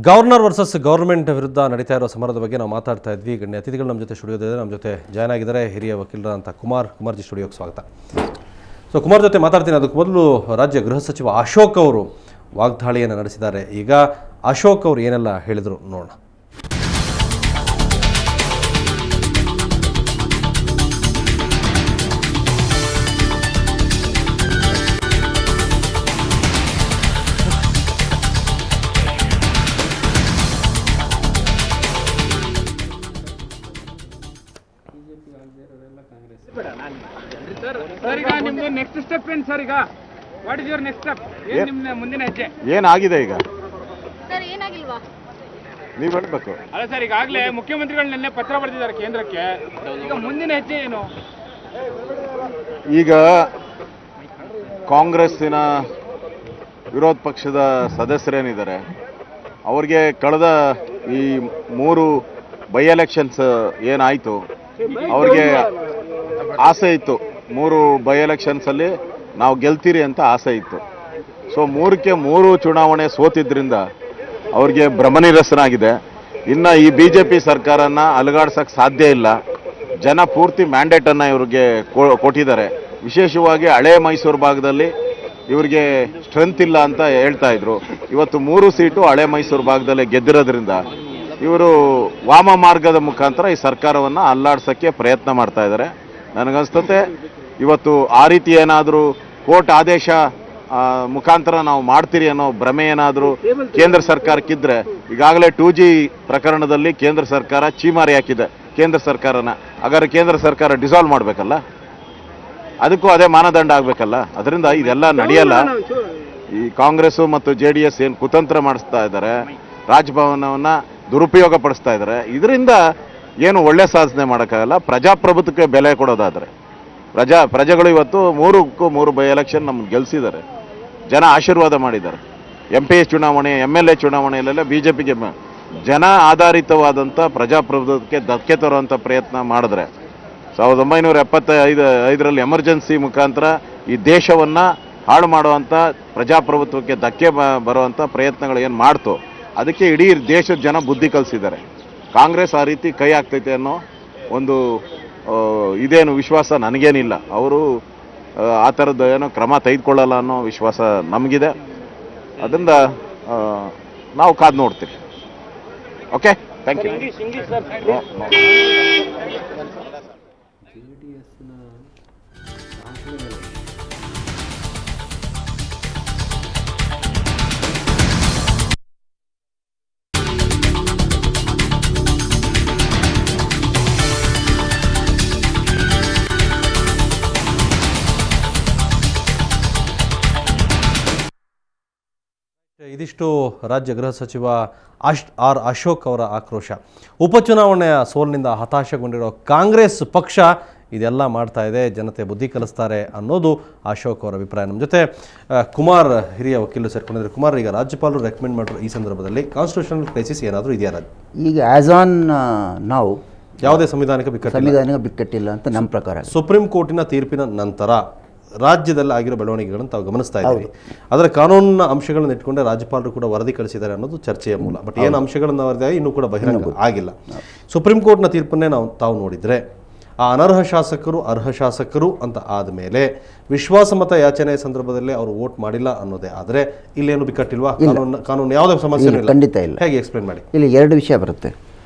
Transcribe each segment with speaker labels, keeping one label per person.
Speaker 1: Governor versus government ವಿರುದ್ಧ ನಡೀತಾ ಇರೋ ಸಮರದ ಬಗ್ಗೆ ನಾವು ಮಾತಾಡ್ತಾ ಇದ್ವಿ. ಗಣ್ಯ ಅತಿಥಿಗಳು ನಮ್ಮ ಜೊತೆ ಸ್ಟುಡಿಯೋದಿದೆ. ನಮ್ಮ ಜೊತೆ ಜಾಯ್ನ್ ಆಗಿದ್ದಾರೆ ಹಿರಿಯ ವಕೀಲರಂತ ಕುಮಾರ್ಜಿ ಸ್ಟುಡಿಯೋಗೆ ಸ್ವಾಗತ. ಸೊ ಕುಮಾರ್ ಜೊತೆ ಮಾತಾಡ್ತೀನಿ. ಅದಕ್ಕೆ ಮೊದಲು ರಾಜ್ಯ ಗೃಹ ಸಚಿವ ಅಶೋಕ್ ಅವರು ವಾಗ್ದಾಳಿಯನ್ನು ನಡೆಸಿದ್ದಾರೆ. ಈಗ ಅಶೋಕ್ ಅವರು ಏನೆಲ್ಲ ಹೇಳಿದರು ನೋಡೋಣ.
Speaker 2: ನೆಕ್ಸ್ಟ್ ಸ್ಟೆಪ್ ಏನು ಸರ್? ಈಗ what is your next step? ಏನು ನಿಮ್ಮ ಮುಂದಿನ ಹೆಜ್ಜೆ
Speaker 3: ಏನಾಗಿದೆ ಈಗ?
Speaker 4: ಸರ್ ಏನಾಗಿಲ್ವಾ?
Speaker 3: ನೀವು ಹೇಳಬೇಕು.
Speaker 2: ಅಲ್ಲ ಸರ್, ಈಗಾಗಲೇ ಮುಖ್ಯಮಂತ್ರಿಗಳು ನಿನ್ನೆ ಪತ್ರ ಬರೆದಿದ್ದಾರೆ ಕೇಂದ್ರಕ್ಕೆ. ಈಗ ಮುಂದಿನ ಹೆಜ್ಜೆ ಏನು?
Speaker 3: ಈಗ ಕಾಂಗ್ರೆಸ್ಸಿನ ವಿರೋಧ ಪಕ್ಷದ ಸದಸ್ಯರೇನಿದ್ದಾರೆ ಅವ್ರಿಗೆ ಕಳೆದ ಈ 3 ಬೈ ಎಲೆಕ್ಷನ್ಸ್ ಏನಾಯಿತು ಅವ್ರಿಗೆ ಆಸೆ ಇತ್ತು. 3 ಬೈ ಎಲೆಕ್ಷನ್ಸಲ್ಲಿ ನಾವು ಗೆಲ್ತೀರಿ ಅಂತ ಆಸೆ ಇತ್ತು. ಸೊ 3ಕ್ಕೆ 3 ಚುನಾವಣೆ ಸೋತಿದ್ರಿಂದ ಅವ್ರಿಗೆ ಭ್ರಮನಿರಸನಾಗಿದೆ. ಇನ್ನು ಈ BJP ಸರ್ಕಾರನ ಅಲುಗಾಡ್ಸಕ್ಕೆ ಸಾಧ್ಯ ಇಲ್ಲ. ಜನ ಪೂರ್ತಿ ಮ್ಯಾಂಡೇಟನ್ನು ಇವ್ರಿಗೆ ಕೊಟ್ಟಿದ್ದಾರೆ. ವಿಶೇಷವಾಗಿ ಹಳೆ ಮೈಸೂರು ಭಾಗದಲ್ಲಿ ಇವ್ರಿಗೆ ಸ್ಟ್ರೆಂತ್ ಇಲ್ಲ ಅಂತ ಹೇಳ್ತಾ ಇದ್ರು. ಇವತ್ತು 3 ಸೀಟು ಹಳೆ ಮೈಸೂರು ಭಾಗದಲ್ಲೇ ಗೆದ್ದಿರೋದ್ರಿಂದ ಇವರು ವಾಮ ಮಾರ್ಗದ ಮುಖಾಂತರ ಈ ಸರ್ಕಾರವನ್ನು ಅಲ್ಲಾಡ್ಸೋಕ್ಕೆ ಪ್ರಯತ್ನ ಮಾಡ್ತಾ ಇದ್ದಾರೆ. ನನಗನ್ಸ್ತತೆ ಇವತ್ತು ಆ ರೀತಿ ಏನಾದರೂ ಕೋರ್ಟ್ ಆದೇಶ ಮುಖಾಂತರ ನಾವು ಮಾಡ್ತೀರಿ ಅನ್ನೋ ಭ್ರಮೆ ಏನಾದರೂ ಕೇಂದ್ರ ಸರ್ಕಾರಕ್ಕಿದ್ರೆ, ಈಗಾಗಲೇ 2G ಪ್ರಕರಣದಲ್ಲಿ ಕೇಂದ್ರ ಸರ್ಕಾರ ಚೀಮಾರಿ ಹಾಕಿದೆ ಕೇಂದ್ರ ಸರ್ಕಾರನ. ಹಾಗಾದ್ರೆ ಕೇಂದ್ರ ಸರ್ಕಾರ ಡಿಸಾಲ್ವ್ ಮಾಡಬೇಕಲ್ಲ, ಅದಕ್ಕೂ ಅದೇ ಮಾನದಂಡ ಆಗಬೇಕಲ್ಲ. ಅದರಿಂದ ಇದೆಲ್ಲ ನಡೆಯಲ್ಲ. ಈ ಕಾಂಗ್ರೆಸ್ಸು ಮತ್ತು JDS ಏನು ಕುತಂತ್ರ ಮಾಡಿಸ್ತಾ ಇದ್ದಾರೆ, ರಾಜಭವನವನ್ನು ದುರುಪಯೋಗ ಪಡಿಸ್ತಾ ಇದ್ದಾರೆ. ಇದರಿಂದ ಏನು ಒಳ್ಳೆ ಸಾಧನೆ ಮಾಡೋಕ್ಕಾಗಲ್ಲ. ಪ್ರಜಾಪ್ರಭುತ್ವಕ್ಕೆ ಬೆಲೆ ಕೊಡೋದಾದರೆ ಪ್ರಜೆಗಳು ಇವತ್ತು 3ಕ್ಕೂ 3 ಬೈ ಎಲೆಕ್ಷನ್ ನಮ್ಗೆ ಗೆಲ್ಲಿಸಿದ್ದಾರೆ. ಜನ ಆಶೀರ್ವಾದ ಮಾಡಿದ್ದಾರೆ. MP ಚುನಾವಣೆ, MLA ಚುನಾವಣೆಯಲ್ಲೆಲ್ಲ BJPಗೆ ಜನ ಆಧಾರಿತವಾದಂಥ ಪ್ರಜಾಪ್ರಭುತ್ವಕ್ಕೆ ಧಕ್ಕೆ ತರುವಂಥ ಪ್ರಯತ್ನ ಮಾಡಿದ್ರೆ 1975ರಲ್ಲಿ ಎಮರ್ಜೆನ್ಸಿ ಮುಖಾಂತರ ಈ ದೇಶವನ್ನು ಹಾಳು ಮಾಡುವಂಥ ಪ್ರಜಾಪ್ರಭುತ್ವಕ್ಕೆ ಧಕ್ಕೆ ಬರುವಂಥ ಪ್ರಯತ್ನಗಳು ಏನು ಮಾಡ್ತು, ಅದಕ್ಕೆ ಇಡೀ ದೇಶದ ಜನ ಬುದ್ಧಿ ಕಲಿಸಿದ್ದಾರೆ. ಕಾಂಗ್ರೆಸ್ ಆ ರೀತಿ ಕೈ ಹಾಕ್ತೈತೆ ಅನ್ನೋ ಒಂದು ಇದೇನು ವಿಶ್ವಾಸ ನನಗೇನಿಲ್ಲ. ಅವರು ಆ ಥರದ್ದು ಏನೋ ಕ್ರಮ ತೆಗೆದುಕೊಳ್ಳಲ್ಲ ಅನ್ನೋ ವಿಶ್ವಾಸ ನಮಗಿದೆ. ಅದರಿಂದ ನಾವು ಕಾದು ನೋಡ್ತೀವಿ. Okay, thank you.
Speaker 1: ಇದಿಷ್ಟು ರಾಜ್ಯ ಗೃಹ ಸಚಿವ ಅಶೋಕ್ ಅವರ ಆಕ್ರೋಶ. ಉಪಚುನಾವಣೆಯ ಸೋಲಿನಿಂದ ಹತಾಶಗೊಂಡಿರೋ ಕಾಂಗ್ರೆಸ್ ಪಕ್ಷ ಇದೆಲ್ಲ ಮಾಡ್ತಾ ಇದೆ, ಜನತೆ ಬುದ್ಧಿ ಕಲಿಸ್ತಾರೆ ಅನ್ನೋದು ಅಶೋಕ್ ಅವರ ಅಭಿಪ್ರಾಯ. ನಮ್ಮ ಜೊತೆ ಕುಮಾರ್ ಹಿರಿಯ ವಕೀಲರು ಸೇರ್ಕೊಂಡಿದ್ದಾರೆ. ಕುಮಾರ್, ಈಗ ರಾಜ್ಯಪಾಲರು ರೆಕಮೆಂಡ್ ಮಾಡಿರೋ ಈ ಸಂದರ್ಭದಲ್ಲಿ ಕಾನ್ಸ್ಟಿಟ್ಯೂಷನಲ್ ಕ್ರೈಸಿಸ್ ಏನಾದರೂ ಇದೆಯಾ?
Speaker 5: ಈಗ ಆ್ಯಸ್ ಆನ್ ನಾವು
Speaker 1: ಯಾವುದೇ ಸಂವಿಧಾನಿಕ
Speaker 5: ಬಿಕ್ಕಟ್ಟಿಲ್ಲ ಅಂತ ನಮ್ಮ ಪ್ರಕಾರ.
Speaker 1: ಸುಪ್ರೀಂ ಕೋರ್ಟಿನ ತೀರ್ಪಿನ ನಂತರ ರಾಜ್ಯದಲ್ಲಿ ಆಗಿರೋ ಬೆಳವಣಿಗೆಗಳನ್ನು ತಾವು ಗಮನಿಸ್ತಾ ಇದ್ದೀವಿ. ಅದರ ಕಾನೂನಿನ ಅಂಶಗಳನ್ನು ಇಟ್ಕೊಂಡೆ ರಾಜ್ಯಪಾಲರು ಕೂಡ ವರದಿ ಕಳಿಸಿದ್ದಾರೆ ಅನ್ನೋದು ಚರ್ಚೆಯ ಮೂಲ. ಬಟ್ ಏನು ಅಂಶಗಳನ್ನು ವರದಿ ಇನ್ನೂ ಕೂಡ ಬಹಿರಂಗ ಆಗಿಲ್ಲ. ಸುಪ್ರೀಂ ಕೋರ್ಟ್ನ ತೀರ್ಪನ್ನೇ ತಾವು ನೋಡಿದರೆ ಆ ಅನರ್ಹ ಶಾಸಕರು ಅರ್ಹ ಶಾಸಕರು ಅಂತ ಆದಮೇಲೆ ವಿಶ್ವಾಸಮತ ಯಾಚನೆ ಸಂದರ್ಭದಲ್ಲಿ ಅವರು ವೋಟ್ ಮಾಡಿಲ್ಲ ಅನ್ನೋದೇ ಆದರೆ ಇಲ್ಲೇನು ಬಿಕ್ಕಟ್ಟಿಲ್ವಾ? ಕಾನೂನು ಯಾವುದೇ ಸಮಸ್ಯೆ
Speaker 5: ಖಂಡಿತ ಇಲ್ಲ.
Speaker 1: ಹೇಗೆ ಎಕ್ಸ್ಪ್ಲೇನ್ ಮಾಡಿ?
Speaker 5: ಇಲ್ಲಿ 2 ವಿಷಯ ಬರುತ್ತೆ.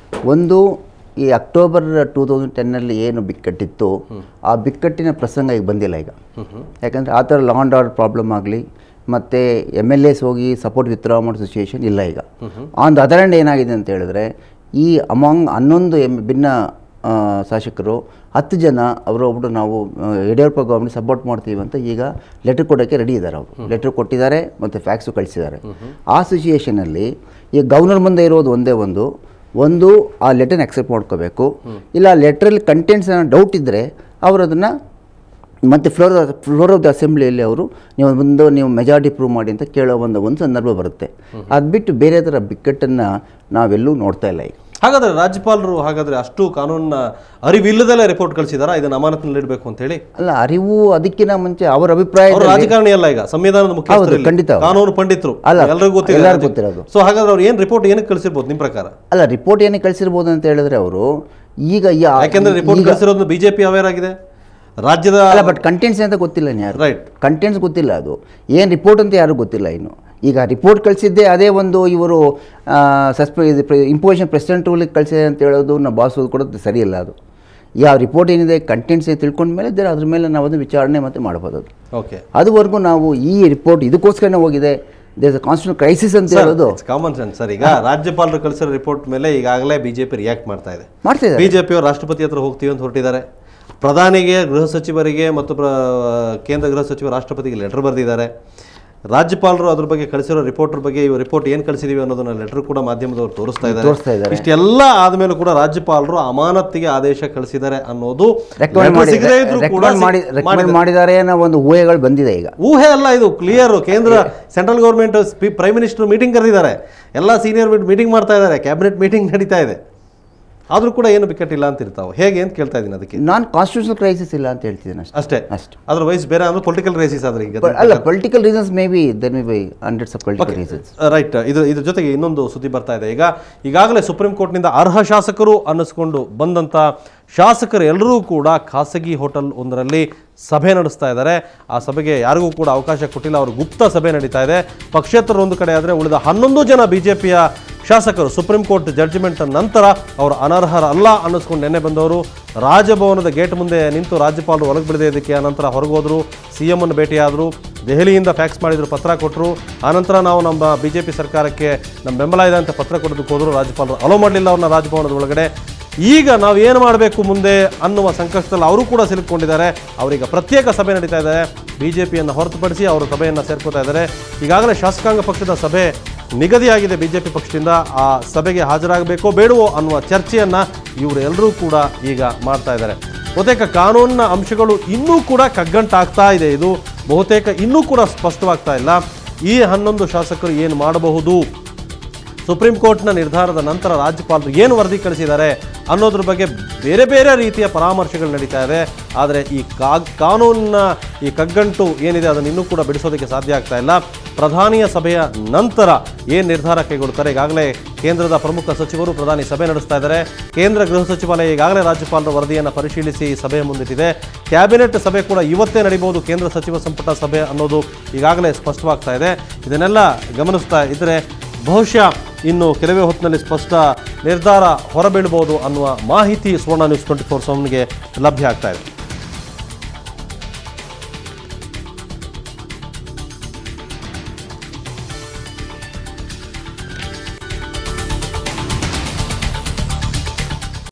Speaker 5: ಒಂದು, ಈ ಅಕ್ಟೋಬರ್ 2010ನಲ್ಲಿ ಏನು ಬಿಕ್ಕಟ್ಟಿತ್ತು, ಆ ಬಿಕ್ಕಟ್ಟಿನ ಪ್ರಸಂಗ ಈಗ ಬಂದಿಲ್ಲ ಈಗ. ಯಾಕಂದರೆ ಆ ಥರ ಲಾ ಆ್ಯಂಡ್ ಆರ್ಡರ್ ಪ್ರಾಬ್ಲಮ್ ಆಗಲಿ ಮತ್ತು MLAs ಹೋಗಿ ಸಪೋರ್ಟ್ ವಿತ್ಡ್ರಾ ಮಾಡೋ ಸಿಚುವೇಶನ್ ಇಲ್ಲ ಈಗ. ಆನ್ ದ ಅದರ್ ಹ್ಯಾಂಡ್ ಏನಾಗಿದೆ ಅಂತ ಹೇಳಿದ್ರೆ, ಈ ಅಮಾಂಗ್ 11 ಭಿನ್ನ ಶಾಸಕರು 10 ಜನ ಅವರೊಬ್ಬರು ನಾವು ಯಡಿಯೂರಪ್ಪ ಗೌರ್ಮೆಂಟ್ ಸಪೋರ್ಟ್ ಮಾಡ್ತೀವಿ ಅಂತ ಈಗ ಲೆಟ್ರ್ ಕೊಡೋಕ್ಕೆ ರೆಡಿ ಇದ್ದಾರೆ. ಅವರು ಲೆಟ್ರ್ ಕೊಟ್ಟಿದ್ದಾರೆ ಮತ್ತು ಫ್ಯಾಕ್ಸು ಕಳಿಸಿದ್ದಾರೆ. ಆ ಸಿಚುಯೇಷನಲ್ಲಿ ಈಗ ಗವರ್ನರ್ ಮುಂದೆ ಇರೋದು ಒಂದು ಆ ಲೆಟರ್ನ ಅಕ್ಸೆಪ್ಟ್ ಮಾಡ್ಕೋಬೇಕು. ಇಲ್ಲ ಆ ಲೆಟ್ರಲ್ಲಿ ಕಂಟೆಂಟ್ಸ್ ಏನೋ ಡೌಟ್ ಇದ್ದರೆ ಅವರು ಅದನ್ನು ಮತ್ತು ಫ್ಲೋರ್ ಆಫ್ ದ ಅಸೆಂಬ್ಲಿಯಲ್ಲಿ ಅವರು ನೀವು ಮೆಜಾರಿಟಿ ಪ್ರೂವ್ ಮಾಡಿ ಅಂತ ಕೇಳೋ ಒಂದು ಸಂದರ್ಭ ಬರುತ್ತೆ. ಅದು ಬಿಟ್ಟು ಬೇರೆ ಥರ ಬಿಕ್ಕಟ್ಟನ್ನು ನಾವೆಲ್ಲೂ ನೋಡ್ತಾ ಇಲ್ಲ ಈಗ.
Speaker 1: ಹಾಗಾದ್ರೆ ರಾಜ್ಯಪಾಲರು ಹಾಗಾದ್ರೆ ಅಷ್ಟು ಕಾನೂನಿನ ಅರಿವಿಲ್ಲದಲ್ಲೇ ರಿಪೋರ್ಟ್ ಕಳಿಸಿದಾರ ಇದನ್ನ ಅಮಾನತಿನಲ್ಲಿ ಇಡಬೇಕು ಅಂತ ಹೇಳಿ?
Speaker 5: ಅಲ್ಲ, ಅರಿವು ಅದಕ್ಕಿಂತ ಮುಂಚೆ ಅವರ ಅಭಿಪ್ರಾಯ
Speaker 1: ಅವರು ರಾಜಕಾರಣಿ ಅಲ್ಲ, ಈಗ ಸಂವಿಧಾನದ ಮುಖ್ಯಸ್ಥರು,
Speaker 5: ಖಂಡಿತ
Speaker 1: ಕಾನೂನು ಪಂಡಿತರು,
Speaker 5: ಅಲ್ಲ,
Speaker 1: ಎಲ್ಲರಿಗೂ
Speaker 5: ಗೊತ್ತಿರೋದು.
Speaker 1: ಸೊ ಹಾಗಾದ್ರೆ ಅವ್ರು ಏನ್ ರಿಪೋರ್ಟ್ ಏನಕ್ಕೆ ಕಳಿಸಿರ್ಬೋದು ನಿಮ್ ಪ್ರಕಾರ?
Speaker 5: ಅಲ್ಲ, ರಿಪೋರ್ಟ್ ಏನಕ್ಕೆ ಕಳಿಸಿರ್ಬೋದು ಅಂತ ಹೇಳಿದ್ರೆ ಅವರು ಈಗ
Speaker 1: ಯಾಕೆಂದ್ರೆ ರಿಪೋರ್ಟ್ ಕಳಿಸಿರೋದು ಬಿಜೆಪಿ ಅವೇರ್ ಆಗಿದೆ ರಾಜ್ಯದ.
Speaker 5: ಅಲ್ಲ, ಬಟ್ ಕಂಟೆಂಟ್ಸ್ ಅಂತ ಗೊತ್ತಿಲ್ಲ ಯಾರು,
Speaker 1: ರೈಟ್,
Speaker 5: ಕಂಟೆಂಟ್ಸ್ ಗೊತ್ತಿಲ್ಲ, ಅದು ಏನು ರಿಪೋರ್ಟ್ ಅಂತ ಯಾರು ಗೊತ್ತಿಲ್ಲ ಇನ್ನು. ಈಗ ರಿಪೋರ್ಟ್ ಕಳಿಸಿದ್ದೆ ಅದೇ ಒಂದು ಇವರು ಇಂಪೋಸಿಷನ್ ಪ್ರೆಸಿಡೆಂಟ್ ರೂಲಿಗೆ ಕಳಿಸಿದೆ ಅಂತ ಹೇಳೋದು ನಾವು ಭಾವಿಸೋದು ಕೂಡ ಸರಿಯಿಲ್ಲ. ಅದು ಯಾವ ರಿಪೋರ್ಟ್ ಏನಿದೆ ಕಂಟೆಂಟ್ಸ್ ತಿಳ್ಕೊಂಡ ಮೇಲೆ ಅದ್ರ ಮೇಲೆ ನಾವು ಅದು ವಿಚಾರಣೆ ಮತ್ತೆ ಮಾಡ್ಬೋದು. ಅದು
Speaker 1: ಓಕೆ,
Speaker 5: ಅದುವರೆಗೂ ನಾವು ಈ ರಿಪೋರ್ಟ್ ಇದಕ್ಕೋಸ್ಕರನೇ ಹೋಗಿದೆ, ದೇರ್ ಕಾನ್ಸ್ಟಿಟ್ಯೂಷನಲ್ ಕ್ರೈಸಿಸ್ ಅಂತ ಹೇಳೋದು
Speaker 1: ಕಾಮನ್ ಸೆನ್ಸ್ ಸರ್. ಈಗ ರಾಜ್ಯಪಾಲರು ಕಳಿಸಿರೋ ರಿಪೋರ್ಟ್ ಮೇಲೆ ಈಗಾಗಲೇ ಬಿಜೆಪಿ ರಿಯಾಕ್ಟ್ ಮಾಡ್ತಾ ಇದೆ. ಬಿಜೆಪಿ ಅವರು ರಾಷ್ಟ್ರಪತಿ ಹತ್ರ ಹೋಗ್ತೀವಿ ಅಂತ ಹೊರಟಿದ್ದಾರೆ. ಪ್ರಧಾನಿಗೆ, ಗೃಹ ಸಚಿವರಿಗೆ ಮತ್ತು ಕೇಂದ್ರ ಗೃಹ ಸಚಿವ ರಾಷ್ಟ್ರಪತಿಗೆ ಲೆಟರ್ ಬರೆದಿದ್ದಾರೆ. ರಾಜ್ಯಪಾಲರು ಅದ್ರ ಬಗ್ಗೆ ಕಳಿಸಿರೋ ರಿಪೋರ್ಟರ್ ಬಗ್ಗೆ ಇವರು ರಿಪೋರ್ಟ್ ಏನು ಕಳಿಸಿದೀವಿ ಅನ್ನೋದನ್ನ ಲೆಟರ್ ಕೂಡ ಮಾಧ್ಯಮದವರು ತೋರಿಸ್ತಾ ಇದ್ದಾರೆ. ಇಷ್ಟೆಲ್ಲ ಆದ್ಮೇಲೂ ಕೂಡ ರಾಜ್ಯಪಾಲರು ಅಮಾನತಿಗೆ ಆದೇಶ ಕಳಿಸಿದ್ದಾರೆ ಅನ್ನೋದು
Speaker 5: ಮಾಡಿದ್ದಾರೆ ಅನ್ನೋ ಒಂದು ಊಹೆಗಳು ಬಂದಿದೆ. ಈಗ
Speaker 1: ಊಹೆ ಅಲ್ಲ, ಇದು ಕ್ಲಿಯರ್. ಕೇಂದ್ರ central government prime minister meeting ಕರೆದಿದ್ದಾರೆ, ಎಲ್ಲ ಸೀನಿಯರ್ ಮೀಟಿಂಗ್ ಮಾಡ್ತಾ ಇದ್ದಾರೆ, ಕ್ಯಾಬಿನೆಟ್ ಮೀಟಿಂಗ್ ನಡೀತಾ ಇದೆ. ಆದ್ರೂ ಕೂಡ ಏನು ಬಿಕ್ಕಟ್ಟಿಲ್ಲ ಅಂತ ಇರ್ತಾವೆ. ಹೇಗೆ ಅಂತ ಕೇಳ್ತಾ ಇದ್ದೀನಿ. ಅದಕ್ಕೆ ನಾನು
Speaker 5: ಕಾನ್ಸ್ಟಿಟ್ಯೂಷನಲ್ ಕ್ರೈಸಿಸ್ ಇಲ್ಲ ಅಂತ ಹೇಳ್ತಿದ್ದೀನಿ ಅಷ್ಟೇ.
Speaker 1: ಅದರ್ವೈಸ್ ಬೇರೆ ಅಂದ್ರೆ ಪೊಲಿಟಿಕಲ್ ಕ್ರೈಸಿಸ್ ಆದ್ರೆ ಈಗ
Speaker 5: ಅಲ್ಲ, political reasons may be there may be hundreds of political reasons.
Speaker 1: Right. ಇದ್ರ ಜೊತೆಗೆ ಇನ್ನೊಂದು ಸುದ್ದಿ ಬರ್ತಾ ಇದೆ. ಈಗಾಗಲೇ ಸುಪ್ರೀಂ ಕೋರ್ಟ್ನಿಂದ ಅರ್ಹ ಶಾಸಕರು ಅನ್ನಿಸ್ಕೊಂಡು ಬಂದಂತ ಶಾಸಕರು ಎಲ್ಲರೂ ಕೂಡ ಖಾಸಗಿ ಹೋಟೆಲ್ ಒಂದರಲ್ಲಿ ಸಭೆ ನಡೆಸ್ತಾ ಇದ್ದಾರೆ. ಆ ಸಭೆಗೆ ಯಾರಿಗೂ ಕೂಡ ಅವಕಾಶ ಕೊಟ್ಟಿಲ್ಲ, ಅವರು ಗುಪ್ತ ಸಭೆ ನಡೀತಾ ಇದೆ. ಪಕ್ಷೇತರರು ಒಂದು ಕಡೆ ಆದರೆ ಉಳಿದ 11 ಜನ ಬಿಜೆಪಿಯ ಶಾಸಕರು ಸುಪ್ರೀಂ ಕೋರ್ಟ್ ಜಡ್ಜ್ಮೆಂಟ್ ನಂತರ ಅವರು ಅನರ್ಹರಲ್ಲ ಅನ್ನಿಸ್ಕೊಂಡು ನೆನ್ನೆ ಬಂದವರು ರಾಜಭವನದ ಗೇಟ್ ಮುಂದೆ ನಿಂತು ರಾಜ್ಯಪಾಲರು ಒಳಗೆ ಬಿಡದೆ ಆನಂತರ ಹೊರಗೋದ್ರು. CM ಅನ್ನು ಭೇಟಿಯಾದರು, ದೆಹಲಿಯಿಂದ ಫ್ಯಾಕ್ಸ್ ಮಾಡಿದ್ರು, ಪತ್ರ ಕೊಟ್ಟರು. ಆನಂತರ ನಾವು ನಮ್ಮ ಬಿಜೆಪಿ ಸರ್ಕಾರಕ್ಕೆ ನಮ್ಮ ಬೆಂಬಲ ಇದೆ ಅಂತ ಪತ್ರ ಕೊಡೋದಕ್ಕೆ ಹೋದರು. ರಾಜ್ಯಪಾಲರು ಅಲೋ ಮಾಡಲಿಲ್ಲ ಅವ್ರನ್ನ ರಾಜಭವನದ ಒಳಗಡೆ. ಈಗ ನಾವು ಏನು ಮಾಡಬೇಕು ಮುಂದೆ ಅನ್ನುವ ಸಂಕಷ್ಟದಲ್ಲಿ ಅವರು ಕೂಡ ಸಿಲುಕೊಂಡಿದ್ದಾರೆ. ಅವರೀಗ ಪ್ರತ್ಯೇಕ ಸಭೆ ನಡೀತಾ ಇದೆ. ಬಿಜೆಪಿಯನ್ನು ಹೊರತುಪಡಿಸಿ ಅವರು ಸಭೆಯನ್ನು ಸೇರ್ಕೋತಾ ಇದ್ದಾರೆ. ಈಗಾಗಲೇ ಶಾಸಕಾಂಗ ಪಕ್ಷದ ಸಭೆ ನಿಗದಿಯಾಗಿದೆ ಬಿಜೆಪಿ ಪಕ್ಷದಿಂದ. ಆ ಸಭೆಗೆ ಹಾಜರಾಗಬೇಕೋ ಬೇಡವೋ ಅನ್ನುವ ಚರ್ಚೆಯನ್ನು ಇವರೆಲ್ಲರೂ ಕೂಡ ಈಗ ಮಾಡ್ತಾ ಇದ್ದಾರೆ. ಬಹುತೇಕ ಕಾನೂನಿನ ಅಂಶಗಳು ಇನ್ನೂ ಕೂಡ ಕಗ್ಗಂಟಾಗ್ತಾ ಇದೆ. ಇದು ಬಹುತೇಕ ಇನ್ನೂ ಕೂಡ ಸ್ಪಷ್ಟವಾಗ್ತಾ ಇಲ್ಲ. ಈ 11 ಶಾಸಕರು ಏನು ಮಾಡಬಹುದು, ಸುಪ್ರೀಂ ಕೋರ್ಟ್ನ ನಿರ್ಧಾರದ ನಂತರ ರಾಜ್ಯಪಾಲರು ಏನು ವರದಿ ಕಳಿಸಿದ್ದಾರೆ ಅನ್ನೋದ್ರ ಬಗ್ಗೆ ಬೇರೆ ಬೇರೆ ರೀತಿಯ ಪರಾಮರ್ಶೆಗಳು ನಡೀತಾ ಇದೆ. ಆದರೆ ಈ ಕಾನೂನಿನ ಈ ಕಗ್ಗಂಟು ಏನಿದೆ ಅದನ್ನು ಇನ್ನೂ ಕೂಡ ಬಿಡಿಸೋದಕ್ಕೆ ಸಾಧ್ಯ ಆಗ್ತಾ ಇಲ್ಲ. ಪ್ರಧಾನಿಯ ಸಭೆಯ ನಂತರ ಏನು ನಿರ್ಧಾರ ಕೈಗೊಳ್ಳುತ್ತಾರೆ. ಈಗಾಗಲೇ ಕೇಂದ್ರದ ಪ್ರಮುಖ ಸಚಿವರು ಪ್ರಧಾನಿ ಸಭೆ ನಡೆಸ್ತಾ ಇದ್ದಾರೆ. ಕೇಂದ್ರ ಗೃಹ ಸಚಿವಾಲಯ ಈಗಾಗಲೇ ರಾಜ್ಯಪಾಲರ ವರದಿಯನ್ನು ಪರಿಶೀಲಿಸಿ ಸಭೆ ಮುಂದಿಟ್ಟಿದೆ. ಕ್ಯಾಬಿನೆಟ್ ಸಭೆ ಕೂಡ ಇವತ್ತೇ ನಡೀಬಹುದು, ಕೇಂದ್ರ ಸಚಿವ ಸಂಪುಟ ಸಭೆ ಅನ್ನೋದು ಈಗಾಗಲೇ ಸ್ಪಷ್ಟವಾಗ್ತಾ ಇದೆ. ಇದನ್ನೆಲ್ಲ ಗಮನಿಸ್ತಾ ಇದ್ದರೆ ಬಹುಶಃ ಇನ್ನು ಕೆಲವೇ ಹೊತ್ತಿನಲ್ಲಿ ಸ್ಪಷ್ಟ ನಿರ್ಧಾರ ಹೊರಬೀಳಬಹುದು ಅನ್ನುವ ಮಾಹಿತಿ ಸುವರ್ಣ ನ್ಯೂಸ್ 24/7ಗೆ ಲಭ್ಯ ಆಗ್ತಾ ಇದೆ.